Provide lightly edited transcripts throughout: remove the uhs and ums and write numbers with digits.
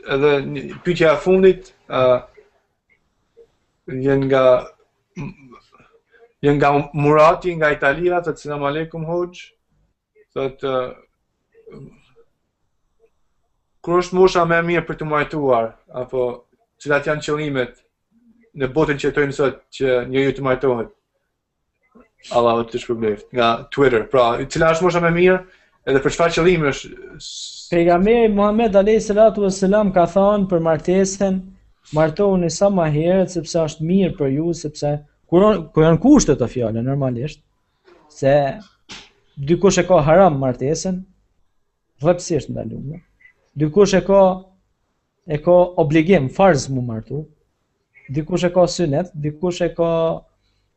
edhe pyetja e fundit vjen nga Murati nga Italia, thotë selam aleikum hoxh. Thotë kur është mosha më e mirë për të martuar, apo cilat janë qëllimet në botën që jetojmë sot që njeriu të martohet? Allahu të shpërblet. Nga Twitter, pra, cila është mosha më e mirë edhe për çfarë qëllimi është? Pejgamberi Muhammed alayhi salatu wassalam ka thënë për martesën, martohuni sa më herët sepse është mirë për ju, sepse kur janë kushte të fjalën normalisht, se dikush e ka haram martesën, rrepsisht ndaluar. Dikush e ka obligim, farz mu martu. Dikush e ka sunet, dikush e ka,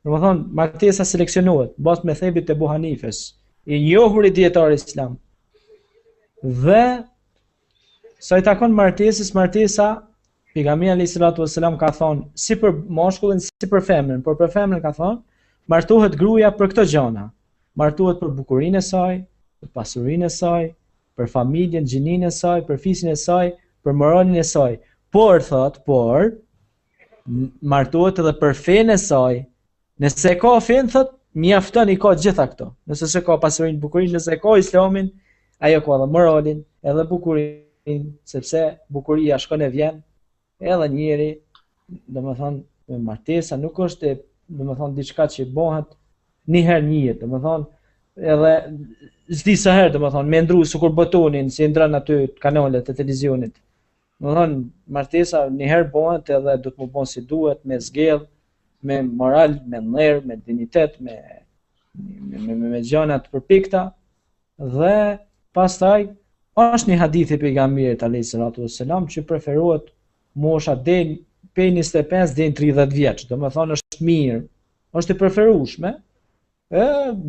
domethënë, martesa seleksionohet, bazë me thebit e Abu Hanifes, i njohur i dietar islam. Dhe sa i takon martesës, martesa pejgamberi alayhis salatu wassalam ka thonë si për mashkullin si për femrën, por për femrën ka thonë martohet gruaja për këto gjëra. Martohet për bukurinë e saj, për pasurinë e saj, për familjen, gjininë e saj, për fisin e saj, për moralin e saj. Por martohet edhe për fenë e saj. Nëse ka fenë, thot, mjafton i ka gjitha këto. Nëse se ka pasurinë, bukurinë, nëse ka islamin, ajo ka edhe moralin, edhe bukurinë, sepse bukuria shkon e vjen, edhe njeri, domethënë, martesa nuk është, domethënë, diçka që bëhet një herë një jetë, domethënë, edhe s'di sa herë, domethënë, me ndru sikur botonin, si ndran aty kanalet e televizionit. Domethënë, martesa një herë bëhet edhe do të më bën si duhet, me zgjedh, me moral, me nder, me dignitet, me gjëra të përpikta, dhe pastaj është një hadith i pejgamberit alayhis salatu wassalam që preferohet mosha deri prej 25 deri në 30 vjeç, domethënë është mirë, është e preferueshme.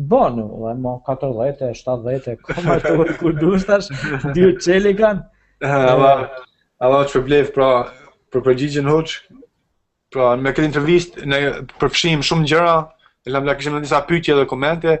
Bon, më 40, 70, ka martohet kur dush tash, dy çeli kanë. Allah të shpërblet pra për përgjigjen hoxh. Pra me këtë intervistë ne përfshijmë shumë gjëra, elhamdullah kishim disa pyetje dhe komente.